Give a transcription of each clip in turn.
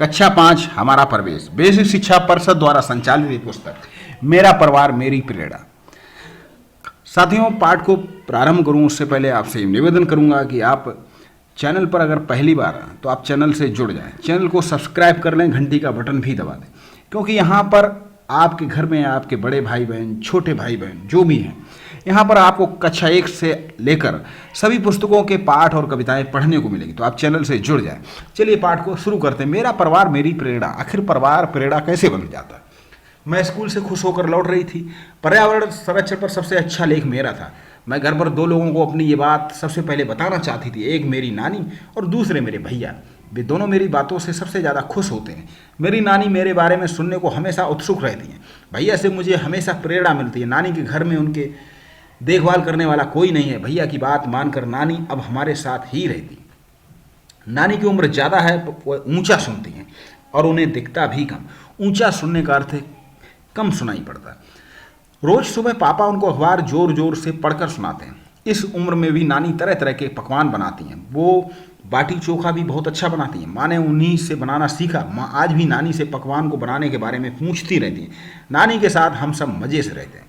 कक्षा 5 हमारा प्रवेश बेसिक शिक्षा परिषद द्वारा संचालित एक पुस्तक मेरा परिवार मेरी प्रेरणा। साथियों, पाठ को प्रारंभ करूं उससे पहले आपसे निवेदन करूंगा कि आप चैनल पर अगर पहली बार हैं तो आप चैनल से जुड़ जाएं, चैनल को सब्सक्राइब कर लें, घंटी का बटन भी दबा दें, क्योंकि यहाँ पर आपके घर में आपके बड़े भाई बहन, छोटे भाई बहन जो भी हैं, यहाँ पर आपको कक्षा 1 से लेकर सभी पुस्तकों के पाठ और कविताएं पढ़ने को मिलेगी। तो आप चैनल से जुड़ जाएं। चलिए पाठ को शुरू करते हैं। मेरा परिवार मेरी प्रेरणा। आखिर परिवार प्रेरणा कैसे बन जाता है? मैं स्कूल से खुश होकर लौट रही थी। पर्यावरण संरक्षण पर सबसे अच्छा लेख मेरा था। मैं घर पर 2 लोगों को अपनी ये बात सबसे पहले बताना चाहती थी, एक मेरी नानी और दूसरे मेरे भैया। वे दोनों मेरी बातों से सबसे ज़्यादा खुश होते हैं। मेरी नानी मेरे बारे में सुनने को हमेशा उत्सुक रहती हैं। भैया से मुझे हमेशा प्रेरणा मिलती है। नानी के घर में उनके देखभाल करने वाला कोई नहीं है। भैया की बात मानकर नानी अब हमारे साथ ही रहती। नानी की उम्र ज़्यादा है, वो ऊंचा सुनती हैं और उन्हें दिखता भी कम। ऊंचा सुनने का अर्थ है कम सुनाई पड़ता। रोज सुबह पापा उनको अखबार जोर जोर से पढ़कर सुनाते हैं। इस उम्र में भी नानी तरह तरह के पकवान बनाती हैं। वो बाटी चोखा भी बहुत अच्छा बनाती हैं। माँ ने उन्हीं से बनाना सीखा। माँ आज भी नानी से पकवान को बनाने के बारे में पूछती रहती हैं। नानी के साथ हम सब मज़े से रहते हैं।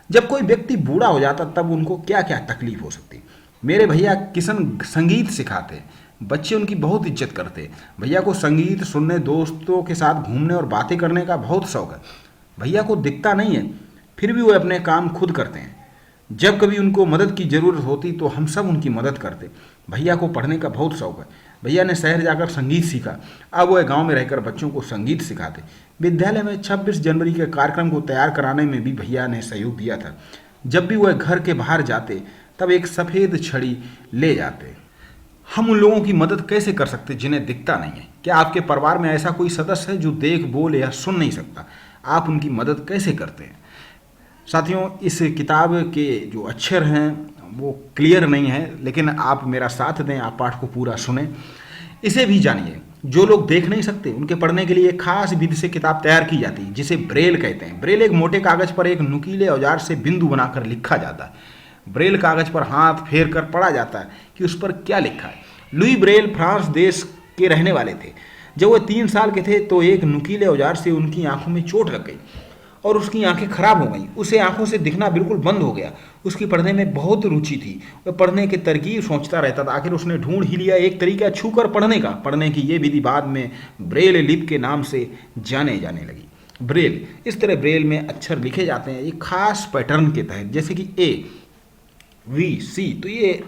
जब कोई व्यक्ति बूढ़ा हो जाता तब उनको क्या क्या तकलीफ हो सकती। मेरे भैया किशन संगीत सिखाते, बच्चे उनकी बहुत इज्जत करते। भैया को संगीत सुनने, दोस्तों के साथ घूमने और बातें करने का बहुत शौक है। भैया को दिखता नहीं है, फिर भी वो अपने काम खुद करते हैं। जब कभी उनको मदद की ज़रूरत होती तो हम सब उनकी मदद करते। भैया को पढ़ने का बहुत शौक है। भैया ने शहर जाकर संगीत सीखा। अब वह गांव में रहकर बच्चों को संगीत सिखाते। विद्यालय में 26 जनवरी के कार्यक्रम को तैयार कराने में भी भैया ने सहयोग दिया था। जब भी वह घर के बाहर जाते तब एक सफ़ेद छड़ी ले जाते। हम उन लोगों की मदद कैसे कर सकते जिन्हें दिखता नहीं है? क्या आपके परिवार में ऐसा कोई सदस्य है जो देख, बोल या सुन नहीं सकता? आप उनकी मदद कैसे करते हैं? साथियों, इस किताब के जो अक्षर हैं वो क्लियर नहीं है, लेकिन आप मेरा साथ दें, आप पाठ को पूरा सुनें, इसे भी जानिए। जो लोग देख नहीं सकते उनके पढ़ने के लिए एक खास विधि से किताब तैयार की जाती है, जिसे ब्रेल कहते हैं। ब्रेल एक मोटे कागज पर एक नुकीले औजार से बिंदु बनाकर लिखा जाता है। ब्रेल कागज पर हाथ फेर कर पढ़ा जाता है कि उस पर क्या लिखा है। लुई ब्रेल फ्रांस देश के रहने वाले थे। जब वो 3 साल के थे तो एक नुकीले औजार से उनकी आंखों में चोट लग गई और उसकी आंखें खराब हो गईं। उसे आंखों से दिखना बिल्कुल बंद हो गया। उसकी पढ़ने में बहुत रुचि थी। वह पढ़ने की तरकीब सोचता रहता था। आखिर उसने ढूंढ ही लिया एक तरीका छूकर पढ़ने का। पढ़ने की ये विधि बाद में ब्रेल लिपि के नाम से जाने लगी। ब्रेल, इस तरह ब्रेल में अक्षर लिखे जाते हैं एक खास पैटर्न के तहत, जैसे कि ए, वी, सी। तो ये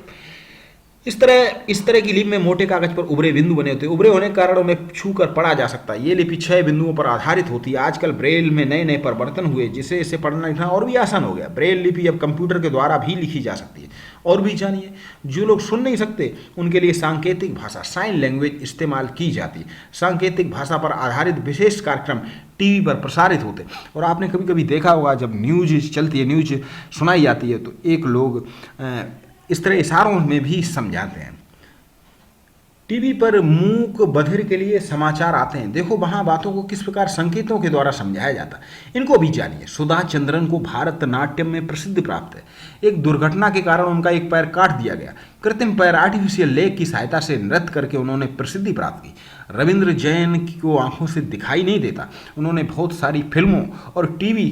इस तरह की लिपि में मोटे कागज पर उभरे बिंदु बने होते हैं। उभरे होने के कारण उन्हें छूकर पढ़ा जा सकता है। ये लिपि 6 बिंदुओं पर आधारित होती है। आजकल ब्रेल में नए नए परिवर्तन हुए जिससे इसे पढ़ना लिखना और भी आसान हो गया। ब्रेल लिपि अब कंप्यूटर के द्वारा भी लिखी जा सकती है। और भी जानिए, जो लोग सुन नहीं सकते उनके लिए सांकेतिक भाषा, साइन लैंग्वेज इस्तेमाल की जाती है। सांकेतिक भाषा पर आधारित विशेष कार्यक्रम टीवी पर प्रसारित होते। और आपने कभी कभी देखा होगा, जब न्यूज चलती है, न्यूज सुनाई जाती है, तो एक लोग इस तरह इशारों में भी समझाते हैं। टीवी पर मूक बधिर के लिए समाचार आते हैं। देखो वहाँ बातों को किस प्रकार संकेतों के द्वारा समझाया जाता है। इनको भी जानिए। सुधा चंद्रन को भारतनाट्यम में प्रसिद्धि प्राप्त है। एक दुर्घटना के कारण उनका एक पैर काट दिया गया। कृत्रिम पैर, आर्टिफिशियल लेग की सहायता से नृत्य करके उन्होंने प्रसिद्धि प्राप्त की। रविंद्र जैन को आंखों से दिखाई नहीं देता। उन्होंने बहुत सारी फिल्मों और टीवी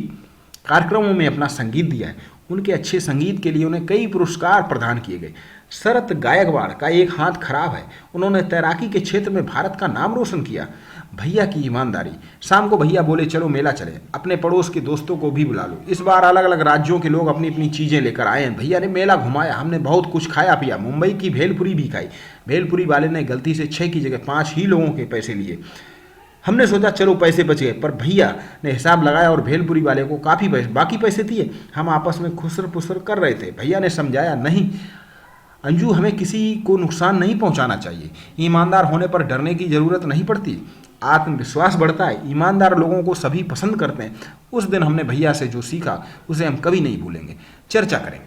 कार्यक्रमों में अपना संगीत दिया है। उनके अच्छे संगीत के लिए उन्हें कई पुरस्कार प्रदान किए गए। शरत गायकवाड़ का एक हाथ खराब है। उन्होंने तैराकी के क्षेत्र में भारत का नाम रोशन किया। भैया की ईमानदारी। शाम को भैया बोले चलो मेला चले, अपने पड़ोस के दोस्तों को भी बुला लो। इस बार अलग अलग राज्यों के लोग अपनी अपनी चीज़ें लेकर आए हैं। भैया ने मेला घुमाया, हमने बहुत कुछ खाया पिया। मुंबई की भेलपुरी भी खाई। भेलपुरी वाले ने गलती से 6 की जगह 5 ही लोगों के पैसे लिए। हमने सोचा चलो पैसे बच गए, पर भैया ने हिसाब लगाया और भेलपुरी वाले को काफ़ी बाकी पैसे दिए। हम आपस में खुसर पुसर कर रहे थे। भैया ने समझाया, नहीं अंजू, हमें किसी को नुकसान नहीं पहुंचाना चाहिए। ईमानदार होने पर डरने की ज़रूरत नहीं पड़ती। आत्मविश्वास बढ़ता है। ईमानदार लोगों को सभी पसंद करते हैं। उस दिन हमने भैया से जो सीखा उसे हम कभी नहीं भूलेंगे। चर्चा करें।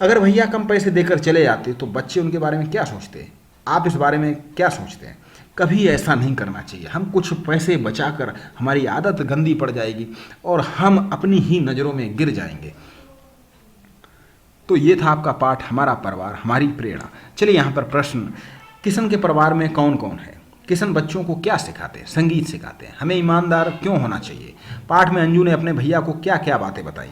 अगर भैया कम पैसे देकर चले जाते तो बच्चे उनके बारे में क्या सोचते हैं? आप इस बारे में क्या सोचते हैं? कभी ऐसा नहीं करना चाहिए। हम कुछ पैसे बचाकर हमारी आदत गंदी पड़ जाएगी और हम अपनी ही नज़रों में गिर जाएंगे। तो ये था आपका पाठ हमारा परिवार हमारी प्रेरणा। चलिए यहाँ पर प्रश्न, किशन के परिवार में कौन कौन है? किशन बच्चों को क्या सिखाते हैं? संगीत सिखाते हैं। हमें ईमानदार क्यों होना चाहिए? पाठ में अंजू ने अपने भैया को क्या क्या बातें बताई?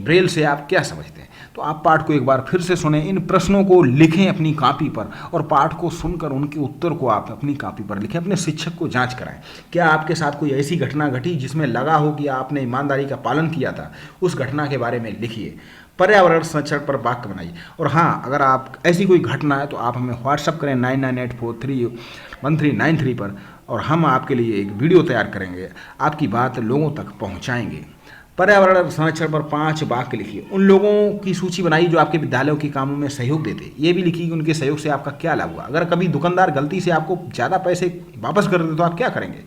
ब्रेल से आप क्या समझते हैं? तो आप पाठ को एक बार फिर से सुने, इन प्रश्नों को लिखें अपनी कॉपी पर और पाठ को सुनकर उनके उत्तर को आप अपनी कॉपी पर लिखें। अपने शिक्षक को जांच कराएं। क्या आपके साथ कोई ऐसी घटना घटी जिसमें लगा हो कि आपने ईमानदारी का पालन किया था? उस घटना के बारे में लिखिए। पर्यावरण संरक्षण पर वाक्य बनाइए। और हाँ, अगर आप ऐसी कोई घटना है तो आप हमें व्हाट्सअप करें 9984313993 पर, और हम आपके लिए एक वीडियो तैयार करेंगे, आपकी बात लोगों तक पहुंचाएंगे। पर्यावरण संरक्षण पर 5 वाक्य लिखिए। उन लोगों की सूची बनाइए जो आपके विद्यालयों के कामों में सहयोग देते। ये भी लिखिए कि उनके सहयोग से आपका क्या लाभ हुआ। अगर कभी दुकानदार गलती से आपको ज़्यादा पैसे वापस कर दे तो आप क्या करेंगे?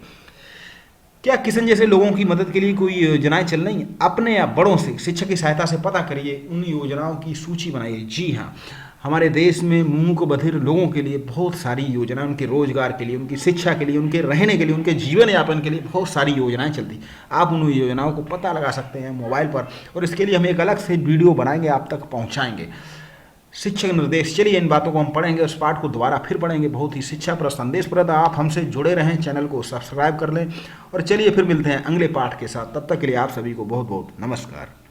क्या किशन जैसे लोगों की मदद के लिए कोई योजनाएं चल रही हैं? अपने या बड़ों से शिक्षक की सहायता से पता करिए, उन योजनाओं की सूची बनाइए। जी हाँ, हमारे देश में मूक बधिर लोगों के लिए बहुत सारी योजनाएं, उनके रोजगार के लिए, उनकी शिक्षा के लिए, उनके रहने के लिए, उनके जीवन यापन के लिए बहुत सारी योजनाएं चलती। आप उन योजनाओं को पता लगा सकते हैं मोबाइल पर, और इसके लिए हम एक अलग से वीडियो बनाएंगे, आप तक पहुंचाएंगे। शिक्षक निर्देश, चलिए इन बातों को हम पढ़ेंगे, उस पाठ को दोबारा फिर पढ़ेंगे। बहुत ही शिक्षाप्रद संदेशप्रद। आप हमसे जुड़े रहें, चैनल को सब्सक्राइब कर लें, और चलिए फिर मिलते हैं अगले पाठ के साथ। तब तक के लिए आप सभी को बहुत बहुत नमस्कार।